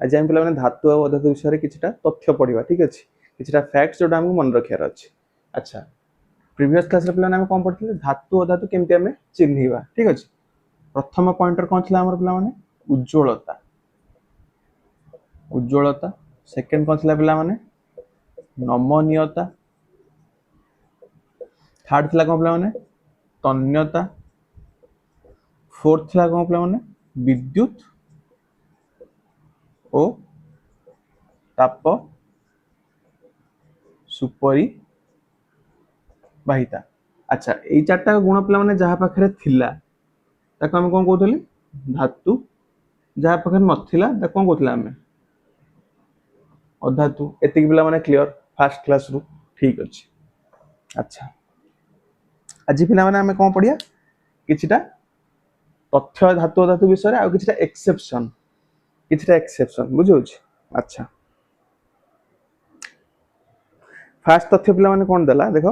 आज आम पे धातु और अधातु विषय किछटा तथ्य पढ़ा ठीक अच्छे किछटा फैक्ट्स जोटा हमको मन रखार अच्छे। अच्छा प्रीवियस क्लास पे आम कौन पढ़ते धातु अधातु केमती आम चिन्हवा ठीक अच्छे। प्रथम पॉइंटर कौन थी आम पे उज्ज्वलता उज्ज्वलता सेकेंड कौन थी पे नमनीयता थर्ड थी कौन पे तन्यता फोर्थ थी कौन पे विद्युत ओ ताप सुपरिवाहिता। अच्छा ये चार्टा गुण पे जहाँ पाखे थिला ताको आम कौन कहते धातु जहाँ पाखे नथिला ताको कौन कहते आम अधातु एतिक पिला माने क्लियर फास्ट क्लास रु ठीक अच्छे। अच्छा आज पिला माने आमे कौन पढ़िया किछिटा तथ्य धातु अधातु विषय आ किछिटा एक्सेप्शन बुझे। अच्छा फास्ट तथ्य पिला माने कौन देला देखो।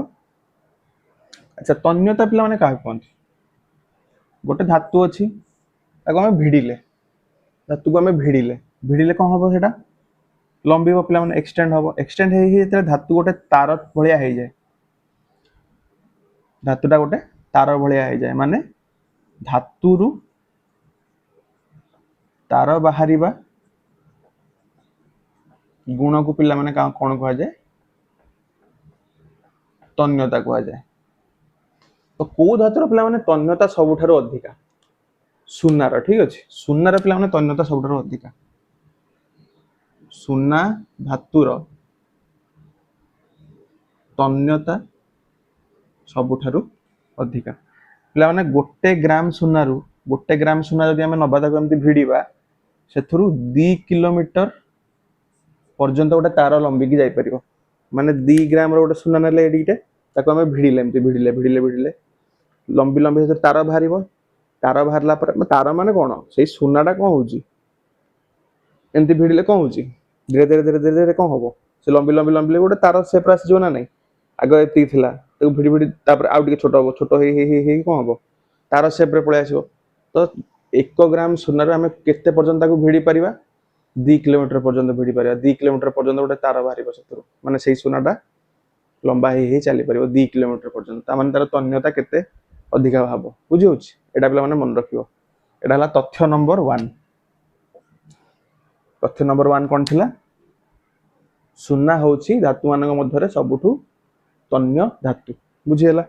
अच्छा तन्यता पिला माने काहे कहंती गोटे धातु अच्छी ताको आमे भिड़िले धातु को आमे भिड़िले कौन हम सेटा लंबी पे एक्सटेंड हम एक्सटेंड हो धातु गोटे तार भाया हो जाए धातुटा गोटे तार भाया हो जाए माने धातु रु तार बाहर गुण को पिला माने कौन कह जाए तन्यता कह जाए। तो कौ धातुर पिला माने तन्यता सबुठारु अधिका सुनार ठीक अच्छे सुनार पिला माने तन्यता सबुठारु अधिका सुना धातुर तन्यता सबुठारु अधिका पिला माने गोटे ग्राम सुना जदि आमे नबा ताको एमती भिड़िबा सेथुरु 2 किलोमीटर पर्यंत गोटे तार लंबिकी जाई परिबो माने 2 ग्राम रो गोटे सुना नेले एडीटे ताको आमे भिड़िले एमती भिड़िले लंबी लंबी तार बाहरिबो तार बाहरला पर तार माने कोन सेई सुनाटा कोन होउची एमती भिड़िले कोन होउची धीरे धीरे धीरे धीरे धीरे कोन हबो से लंबी लंबी लंबी गोटे तार सेप आसी जो ना नहीं आगे एति थिला ताको भिड़ी भिड़ी तापर आउ टिके छोटो हे कोन हबो तार सेप रे पळे आसीबो। तो 1 ग्राम सुनार आमे केते पर्यंत ताको भिड़ी परिबा 2 किलोमीटर पर्यंत भिड़ी परिबा 2 किलोमीटर पर्यंत गोटे तार बाहरिबो सेतुरु माने सेई सुनाटा लंबा हे चली परिबो 2 किलोमीटर पर्यंत ता माने तार तन्यता केते अधिका भाबो बुझी होछि एटा पिला माने मन रखियो। एटा हला तथ्य नंबर 1 तथ्य नंबर 1 कोन थिला सुना होछि धातु मानक मध्यरे सबुठु तन्य धातु बुझी हला।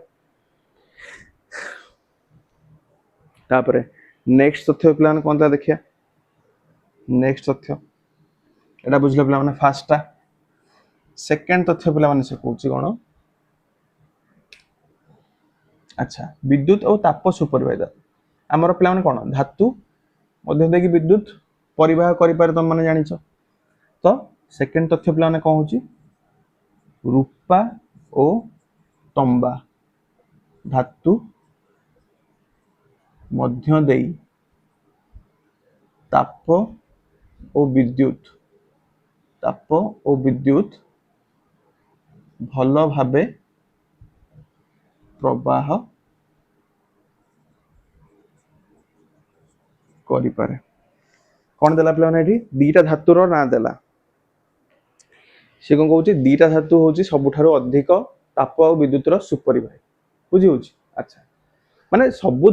तापरे नेक्स्ट तथ्य पिला कोन ता देखिया नेक्स्ट तथ्य एटा बुझले पिला माने फास्टा सेकंड तथ्य पिला माने से कहूची कोन। अच्छा विद्युत और ताप सुपरिवाहिता आमर पिला माने कोन धातु मध्य देकी विद्युत परिवाह करि पारे तुम माने जानिछो। तो सेकंड तथ्य पिला माने कोन होची रूपा और तंबा धातु मध्य देई ताप और विद्युत भल भाबे प्रवाह करि पारे कौन देला पिला माने दीटा धातुर ना देला से कौन कहूँ दीटा धातु हूँ सबुठारु अधिक ताप और विद्युतर सुपरिवाही बुझी होची। अच्छा माने सबु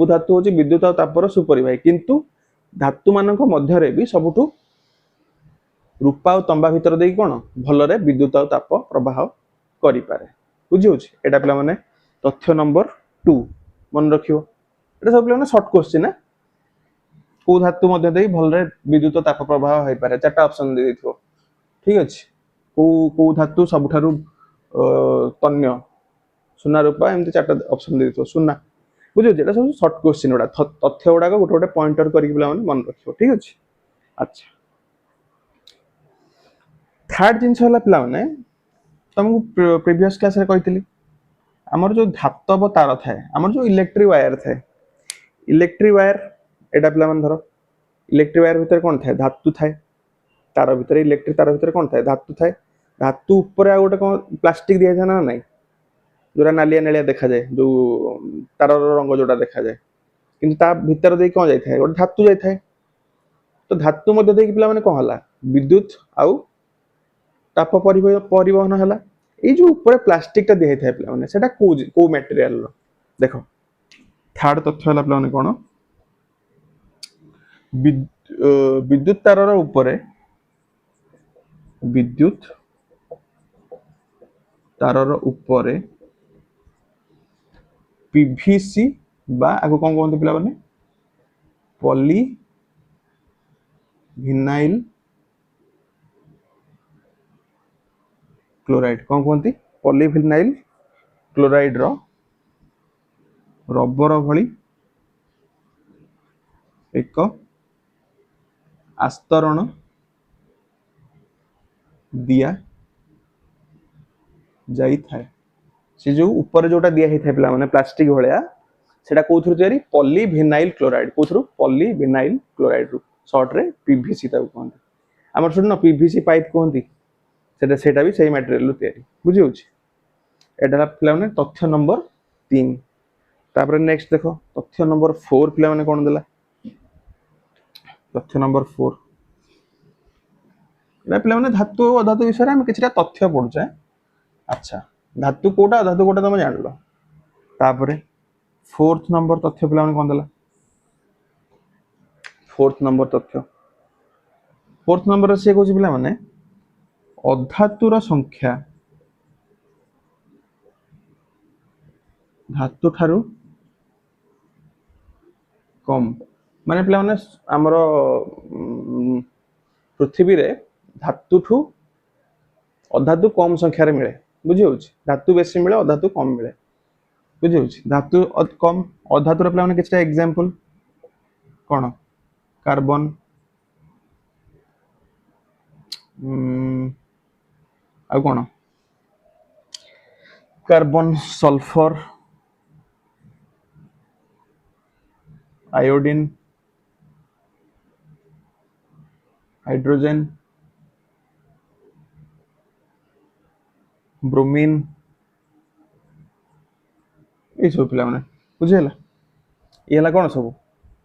धातु हूँ विद्युत और तापर सुपरिवाही किंतु धातु मानक मध्यरे भी सबुठु रूपा और तंबा भितर देकी कौन भलरे विद्युत और ताप प्रवाह करि पारे बुझी होची। एटा पिला माने तथ्य नंबर 2 मन रखियो एटा सब पिला माने शॉर्ट क्वेश्चन है को धातु मध्य देई भलरे विद्युत ताप प्रवाह होई पारे चारटा ऑप्शन दे दिथो ठीक अछि। को धातु सबुठारु तन्य सुना रूपा एमती चारटा ऑप्शन दे दिथो सुना बुझो जेटा सब शॉर्ट क्वेश्चन उडा तथ्य उडा को गोटे पॉइंटर करी पिला माने मन रखियो ठीक अछि। अच्छा थर्ड जिंस हला पिला माने तुमको प्रीवियस क्लास रे कहितली हमर जो धातव तार थाए हमर जो इलेक्ट्रिक वायर थाए इलेक्ट्रिक वायर एटा पिला माने धरो इलेक्ट्रिक वायर भीतर कोन थाए धातु थाए तार भीतर इलेक्ट्रिक तार भीतर कोन थाए धातु ऊपर आ गोटे कोन प्लास्टिक दिया था ना नहीं जोरा नालिया नेलिया देखा जाए जो तार रंग जोटा देखा जाए किंतु ता भीतर दे कोन जाय थाए गोटे धातु जाय थाए तो धातु मध्य देकी पिला माने कौन हला विद्युत आउ ताप परिवहन हला ए जो ऊपर प्लास्टिक टा दिखाई था पिला माने सेटा को मटेरियल रो देखो थर्ड तथ्य हला पिला माने कोन विद्युत तार ऊपर विद्युत तार ऊपर पीवीसी बा आगो कौन कहते पिला माने पॉली विनाइल क्लोराइड कौन कहते पॉलीविनाइल क्लोराइड रो रबर भली एक आस्तरण दिया जाई थाए से जो ऊपर जोटा दिया ही था पिला माने प्लास्टिक भलिया सेटा कोथुर तयारी polyvinyl chloride Kothur polyvinyl chloride रु शॉर्ट रे पीवीसी ताको कहते हमर सुन न पीवीसी पाइप कहती सेटा भी सही मटेरियल तयारी बुझी होछि एटा पिला माने तथ्य नंबर 3 तापर नेक्स्ट देखो तथ्य नंबर 4 पिला माने कोन देला तथ्य नंबर 4 एटा पिला माने धातु और अधातु विषय रे हम किछटा तथ्य पढुछे अच्छा धातु कोटा अधातु कोटा तुम जान लो तापर फोर्थ नंबर तथ्य पिला माने कोन देला फोर्थ नंबर तथ्य फोर्थ नंबर से कहूँ पिला माने अधातुर संख्या धातु ठारू कम माने पिला माने हमर पृथ्वी रे धातु ठू अधातु कम संख्या रे मिले बुझी होछि धातु बेसी मिले अधातु कम मिले बुझी होछि धातु कम अधातु रे पिला माने किछटा एग्जांपल कोन कार्बन आ कोन carbon sulphur iodine hydrogen bromine ये सब पिला माने बुझेला ये हला कोन सब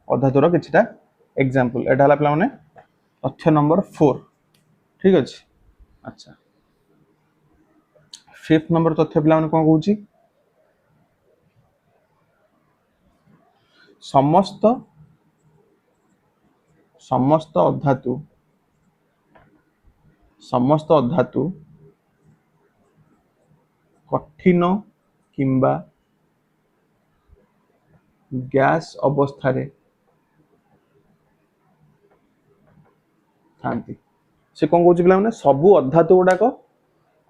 अधातुर किछटा एग्जांपल एटा हला पिला माने तथ्य नंबर 4 ठीक अछि अच्छा फिफ्थ नंबर तथ्य पिला माने कोन कहूची समस्त समस्त अधातु कठिन किंबा गैस अवस्था रे थांती से कौन कहूँ पिला माने सबु अधातु गुड़ाक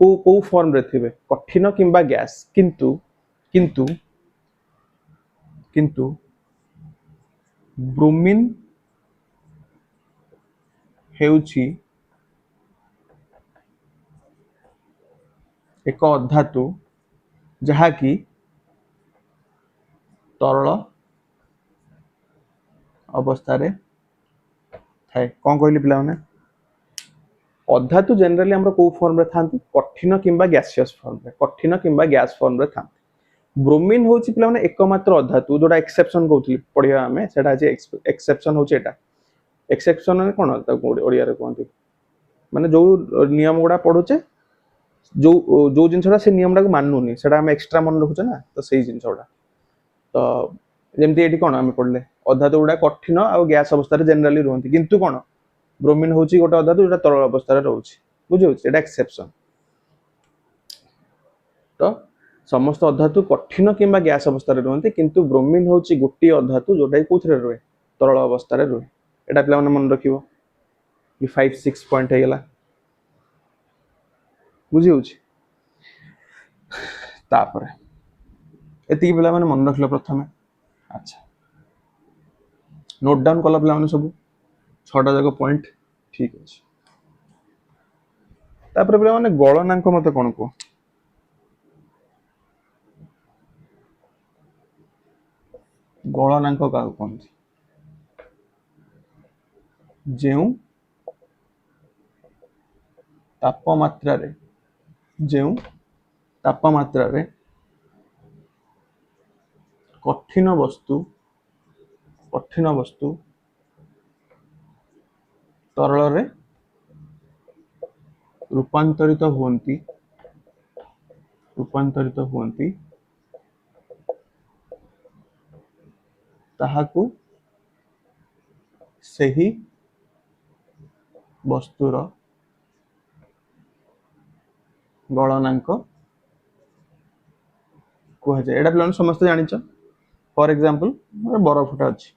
को फॉर्म रे थिबे कठिन किंबा गैस किंतु किंतु किंतु ब्रोमीन हेउची एक अधातु जहा कि तरल अवस्था रे थाए कौन कहली पिला माने अधातु जनरली हमरो को फॉर्म रे थांती कठिन किंबा गैसियस फॉर्म रे कठिन किंबा गैस फॉर्म रे थांती ब्रोमीन होची पिला माने एकमात्र अधातु जोडा एक्सेप्शन कहउतली पढिया हमें सेटा जे एक्सेप्शन होची एटा एक्सेप्शन ने कोन ओडिया रे कहंती माने जो नियम गुडा पढुचे जो जो जिनसडा से नियम डा को मानुनी सेटा हम एक्स्ट्रा मन रखुचे ना तो सही जिनसडा तो जेमती एठी कोन हम पढले अधातु गुडा कठिन आ गैस अवस्था रे जनरली रहंती किंतु कोन ब्रोमीन होची गोटे अधातु जोटा तरल अवस्था रे रहउची बुझियोची एटा एक्सेप्शन तो समस्त अधातु कठिन किंबा गैस अवस्था रे रहंती किंतु ब्रोमीन होची गोटी अधातु जोटा कोथरे रहे तरल अवस्था रे रहे एटा पिला मन रखिबो ये 5-6 पॉइंट है गला बुझी होची तापर एति पिला माने मन रखलो प्रथमे अच्छा नोट डाउन कला पिला माने सब छटा जगह पॉइंट ठीक अछि तापर पिला माने गणनांक मते कोन को गणनांक का कोन जेउ तापमात्रा रे कठिन वस्तु तरल रे रूपांतरित हुअन्ति ताहाकु सेही वस्तुर गलनांक कह जाए। एटा पिला समस्त जानिछ। फॉर एग्जांपल बरफटा अछि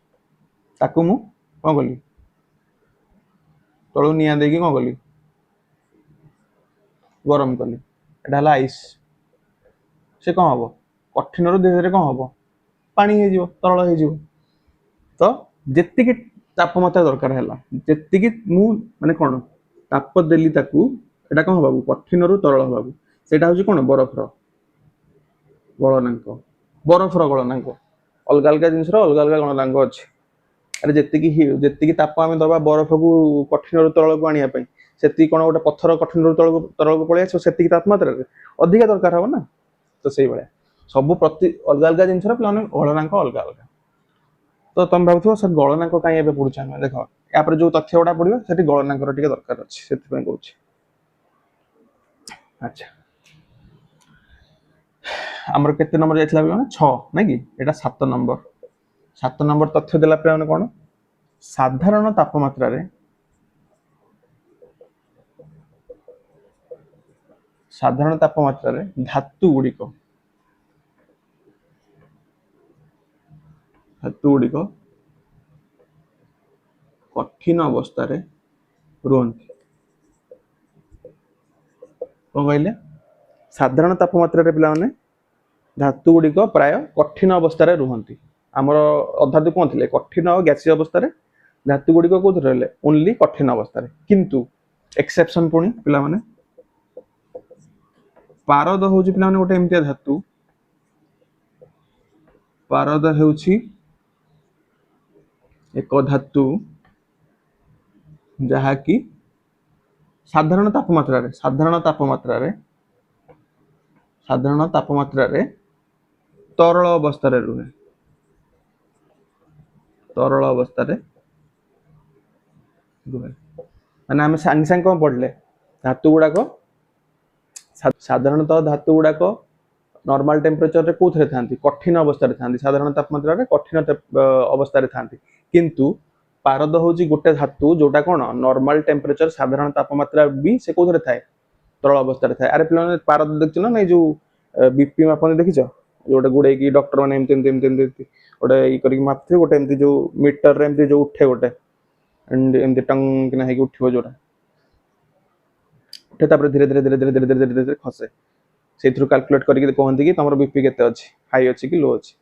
ताकु मु कोन कली तळु निया देकी कोन कली गरम कली एटा हला आइस से कोन हबो कठिन रु धीरे धीरे कोन हबो पानी हे जिवो तरल हे जिवो। तो जेतिकी तापमात्रा दरकार हैला जेतिकी मु माने कोन ताप देली ताकू एटा कोन हबाबू कठिन रु तरल हबाबू सेटा होची कोन बरफर गलनांक बरफर गलनांक अलग अलग जिनसर अलग अलग गलनांक अछि। अरे जेतिकी ताप आमे दबा बरफ को कठिन रु तरल को आनिया पई सेति कोन गोटे पत्थर कठिन रु तरल को पळै आछो सेतिकी तापमात्रा रे अधिक दरकार हबो ना। तो सेही बळे सब प्रति अलग अलग जिनसर प्लान गलनांक अलग अलग। तो तुम भाबुथो सर गलनांक काई एबे पढुछ हम देखो या पर जो तथ्य उडा पडियो सेति गलनांक रो टिके दरकार अछि सेति पई कहूछ। अच्छा हमर केते नंबर जायतला बिना 6 नै कि एटा 7 नंबर तथ्य देला पे माने कोन साधारण तापमात्रा रे धातु गुड़िक कठिन अवस्था रे रुहंती कोन कहले साधारण तापमात्रा रे पिला माने धातु गुड़िक प्राय कठिन अवस्था रे रुहंती। हमर अधातु कोन थिले कठिन और गैसीय अवस्था रे धातु गुड़िक कोथि रहले ओनली कठिन अवस्था रे। किंतु एक्सेप्शन पुनी पिला माने पारद होउची पिला माने गोटे एमतिया धातु पारद हेउची एक धातु जहा कि साधारण तापमात्रा रे तरल अवस्था रे रुहे माने हम सांग सांग कोन पढले धातु गुडाको साधारणतः धातु गुडाक नॉर्मल टेम्परेचर रे कोथरे थांती कठिन अवस्था रे थांती साधारण तापमात्रा रे कठिन अवस्था रे थांती। किंतु पारद होची गोटे धातु जोटा कोन नॉर्मल टेम्परेचर साधारण तापमात्रा भी से कोथरे थाए तरल अवस्था रे थाए। अरे पिला पारद देखछ ना नै जो बीपी मापन देखिछ जोटे गुडे की डॉक्टर माने एमते गोटे ई करी मापथे गोटे एमती जो मीटर रे एमती जो उठे गोटे एंड एमती टंग किना हे उठिबो जोटा उठे तापर धीरे धीरे धीरे धीरे धीरे धीरे धीरे धीरे खसे से थ्रू कैलकुलेट करके कहंती कि तमरो बीपी केते अछि हाई अछि कि लो अछि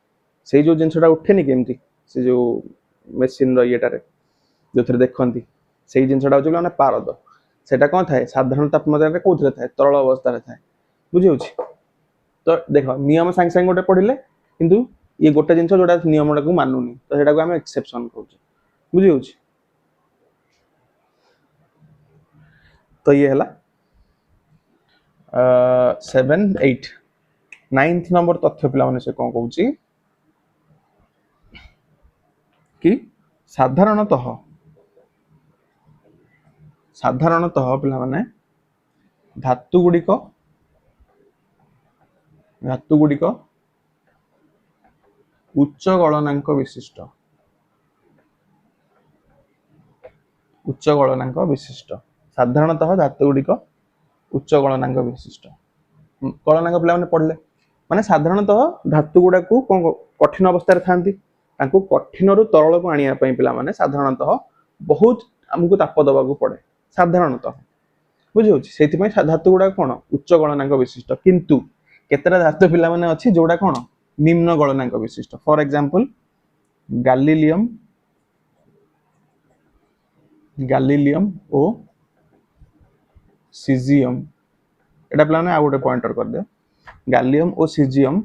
से जो जिनसटा उठेनी केमती से जो मशीन रो येटा रे जो थरे देखंती से जिनसटा होछ माने पारद सेटा कोन थाए साधारण तापमात्रा रे कोथरे थाए तरल अवस्था रे थाए बुझि होछि। तो देखो नियम सांग सांग गोटे पढिले किंतु ये गोटे जिनस जोटा नियमटा को मानुनी तो सेटा को हम एक्सेप्शन कहूछ बुझि होछि। तो ये हला 7 8 9th नंबर तथ्य पिला माने से कोन कहूची कि साधारणतः पिला माने धातु गुड़िक उच्च गलनांक विशिष्ट साधारणतः धातु गुड़िक उच्च गलनांक विशिष्ट गलनांक पिला माने पढ़ले माने साधारणतः धातु गुडा को कठिन अवस्था रे थांती तांको कठिन रु तरल को आनिया पई पिला माने साधारणतः बहुत हमको ताप दबा को पड़े साधारणतः बुझि होछि। सेति पई धातु गुडा कोन उच्च गलनांक विशिष्ट किंतु केतरा धातु पिला माने अछि जोडा कोन निम्न गलनांक विशिष्ट। फॉर एग्जांपल गैलिलियम ओ सीजियम एटा पिला माने आ गोटे पॉइंटर कर दे गैलियम और सीजियम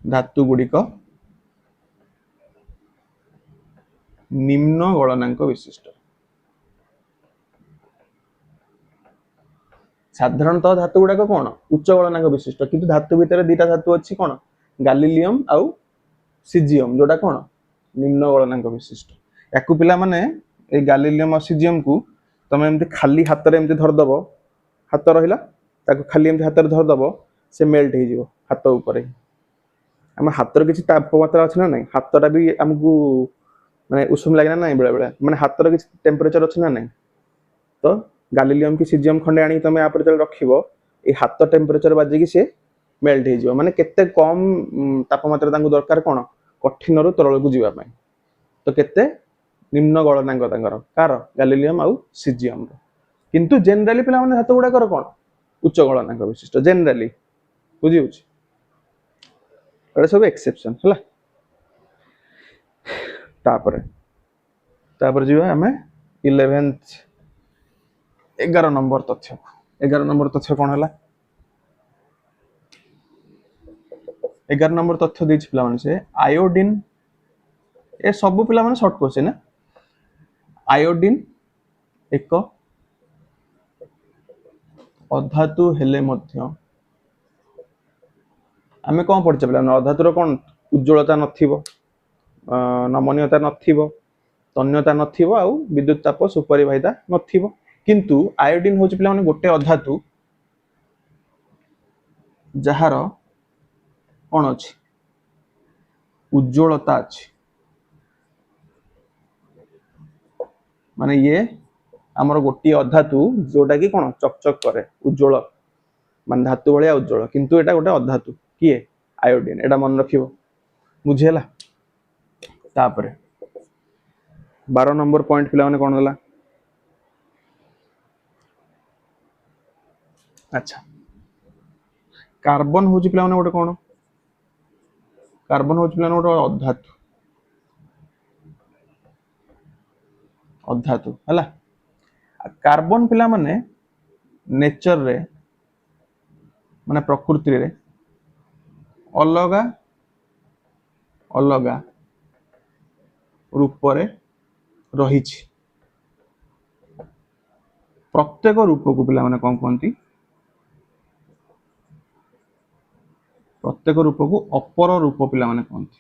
धातु गुड़िक निम्न गलनांक विशिष्ट साधारणतः धातु गुड़ाक कौन उच्च गलनांक विशिष्ट किंतु धातु भितर दीटा धातु अच्छी कौन गैलिलियम आउ सीजियम जोटा कौन निम्न गलनांक विशिष्ट याकु पिला माने ए गैलिलियम और सीजियम को तुम एमती खाली हाथ में एमती धरदब हाथ रहा ताको खाली एमती हाथ में धरदब से मेल्ट हो हाथ ऊपर आम हाथर किसी तापमात्रा अच्छे ना ना हाथटा भी आमको माने उषुम लगे ना ना बेले बेले माने हाथर किसी टेम्परेचर अच्छे ना ना तो गैलिलियम की सीजियम खंडे आनी तुम यहाँ पर रखिब ये हाथ टेम्परेचर बाजिकी सी मेल्ट हो माने केते कम तापमात्रा दरकार कौन कठिन रु तरल को जीवाई तो केते निम्न गलनांक कार गैलिलियम आउ सीजियम किंतु जनराली पिला माने हाथ गुड़ाकर कौन उच्च गलनांक विशिष्ट जनराली बुझी सब एक्सेप्शन है तापर जी आम 11 नंबर तथ्य 11 नंबर तथ्य कौन है 11 नंबर तथ्य देछि पिला माने से आयोडीन ए सब पिला माने शॉर्ट क्वेश्चन है आयोडीन एक अधातु हेले मध्य आमे कौन पढ़े पे अधातुर कौन उज्ज्वलता नथिबो नमनीयता नथिबो तन्यता नथिबो आउ विद्युत ताप सुपरिवाहिता नथिबो किंतु आयोडीन होची पिला माने गोटे अधातु जहार कौन अछि उज्ज्वलता अछि माने ये आमर गोटे अधातु जोटा कि कौन चकचक करे उज्ज्वल मान धातु भाया उज्ज्वल किंतु एटा गोटे अधातु किए आयोडीन एटा मन रखिबो बुझेला तापरे 12 नंबर पॉइंट पिला माने कोन होला अच्छा कार्बन होची पिला माने गोटे कोन कार्बन होची पिला माने गोटे अधातु अधातु हला कार्बन पिला माने नेचर रे माने प्रकृति रे अलगा अलगा रूप रे रही प्रत्येक रूप को पिला माने कौन कहती प्रत्येक रूप को अपर रूप पिला माने कहती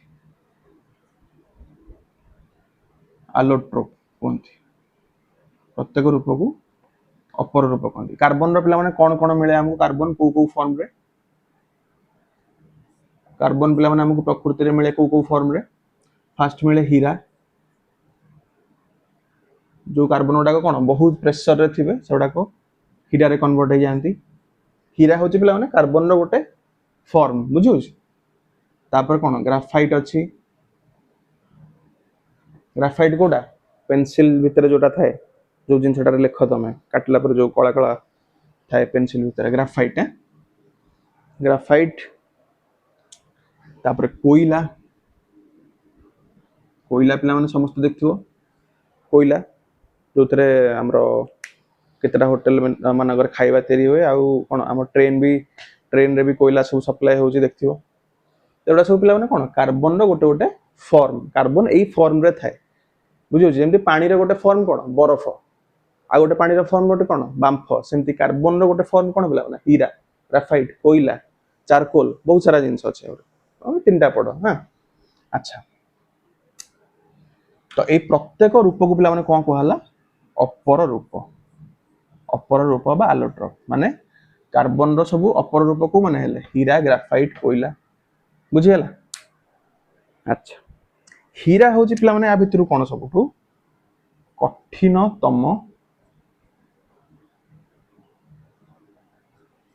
आलोट्रोप कहती प्रत्येक रूप को अपर रूप कहती कार्बन रो पिला माने कौन कौन मिले हमको कार्बन को फॉर्म रे कार्बन पिला माने हमको प्रकृति रे मिले को फॉर्म रे फास्ट मिले हीरा जो कार्बन गुड़ाक कौन बहुत प्रेसर रे थिबे सेगुड़ा को हीरा रे कन्वर्ट हो जाती हीरा होची पिला माने कार्बन रो गोटे फॉर्म बुझुछ तापर कौन ग्राफाइट अच्छी ग्राफाइट कोडा पेंसिल भितर जोटा थाए जो जिनसटा रे लेख तमे काटला पर जो कला कला थाए पेंसिल भितर ग्राफाइट ग्राफाइट तापर कोयला कोयला पिला माने समस्त देखथिबो कोयला जो थे आमर केतेटा होटल मानकर खाइबा तैयारी हुए आउ कौन आम ट्रेन रे भी कोयला सब सप्लाई होची देखथिबो एटा सब पिला माने कौन कार्बन रो गोटे गोटे फॉर्म कार्बन एई फॉर्म रे थाए बुझियो जेमति पानी रे गोटे फॉर्म कौन बरफ आ गोटे पानी रो फॉर्म गोटे कौन बांफ सेमति कार्बन रो गोटे फॉर्म कौन पिला माने हीरा ग्राफाइट कोयला चारकोल बहुत सारा जिंस अच्छे तीनटा पढ़ हाँ अच्छा तो ये प्रत्येक रूप को पिला माने कौन कहला अपर रूप बा आलोट्रोप माने कार्बन रो सब अपर रूप को माने हेले हीरा ग्राफाइट कोयला बुझियला अच्छा हीरा होची पिला माने आ भितरु कोन सबठु कठिनतम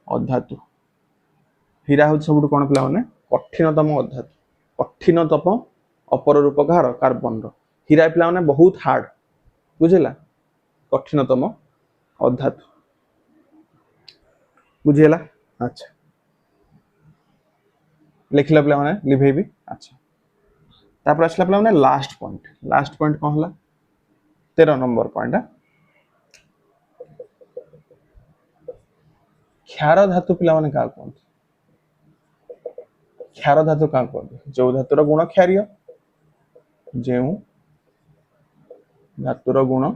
अधातु हीरा होची सबठु कोन पिला माने कठिनतम अधातु कठिनतम अपर रूप कहार कार्बन रो हीरा पिला माने बहुत हार्ड बुझिला कठिनतम अधातु बुझिला अच्छा लिखला पिला माने लिभेबी अच्छा तापर असला पिला माने लास्ट पॉइंट कोन हला 13 नंबर पॉइंट क्षार धातु पिला माने का कोन क्षार धातु का कोन जो धातुर गुण क्षारीय जेउ धातुर गुण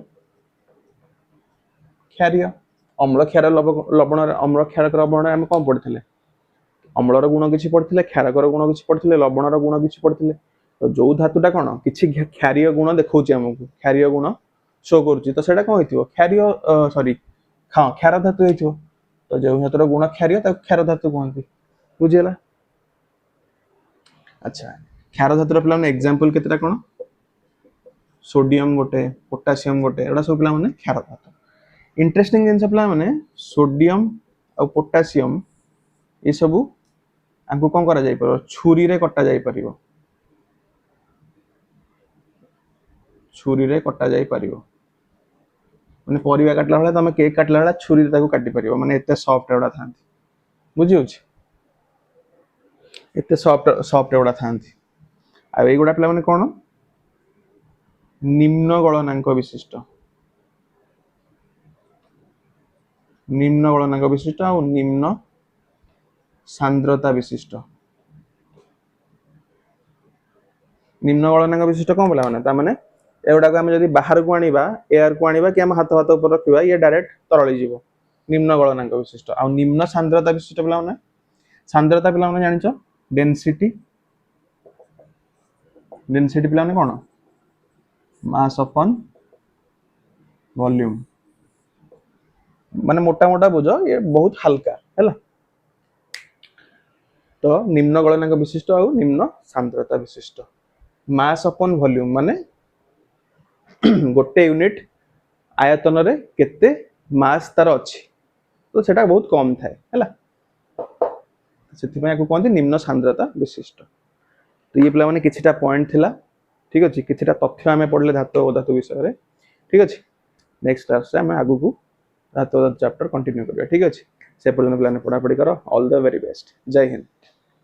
क्षारीय अम्ल क्षार लवण अम्ल क्षारक लवण आम कौन पढ़ी अम्लर गुण किसी पढ़ी क्षारकर गुण किसी पढ़ी लवणर गुण किसी पढ़ी तो जो धातुटा कौन किसी क्षारीय गुण देखा आमको क्षारीय गुण शो करुच्ची तो सेटा कौन हो क्षारीय सॉरी हाँ क्षार धातु हो तो जो धातुर गुण क्षारीय क्षार धातु कहते बुझीगला। अच्छा क्षार धातुर पे एग्जांपल केतेटा कौन सोडियम गोटे पोटासियम गोटे एटा सब पे क्षार धातु इंटरेस्टिंग जिन पे सोडियम और पोटासियम ये सब आपको कौन करा जाई पर छुरी रे कटा जाई परिबो छुरी रे कटा जाई परिबो माने परिवा काटला बेला तमे केक काटला बेला छुरी रे ताको काटी परिबो माने एते सॉफ्ट एडा थांती बुझी होछ एते सॉफ्ट सॉफ्ट एडा थांती आ एगुडा पिला माने कोन निम्न गलनांक विशिष्ट और निम्न सांद्रता विशिष्ट निम्न गलनांक विशिष्ट कौन बोला माने ता माने एगुडा को हम जदी बाहर को आनिबा एयर को आनिबा कि हम हाथ हाथ ऊपर रखिबा ये डायरेक्ट तरळी जीवो निम्न गलनांक विशिष्ट और निम्न सांद्रता विशिष्ट बोला माने सांद्रता पिला माने जानिचो डेंसिटी डेंसिटी पिला माने कोन मास अपन वॉल्यूम माने मोटा मोटा बुझो ये बहुत हल्का हैला तो निम्न गलनांक विशिष्ट और निम्न सांद्रता विशिष्ट मास अपन वॉल्यूम माने गोटे यूनिट आयतन रे केते मास तार अछि तो सेटा बहुत कम थाए हैला सेति पय को कहते निम्न सांद्रता विशिष्ट तो ये पिला माने किछिटा पॉइंट थिला ठीक अछि किछिटा तथ्य हमें पढले धातु धातु विषय रे ठीक अछि नेक्स्ट क्लास से हमें आगु को धातु चैप्टर कंटिन्यू करबा ठीक अछि से पर्यंत प्लान पढा पढी करो ऑल द वेरी बेस्ट जय हिंद।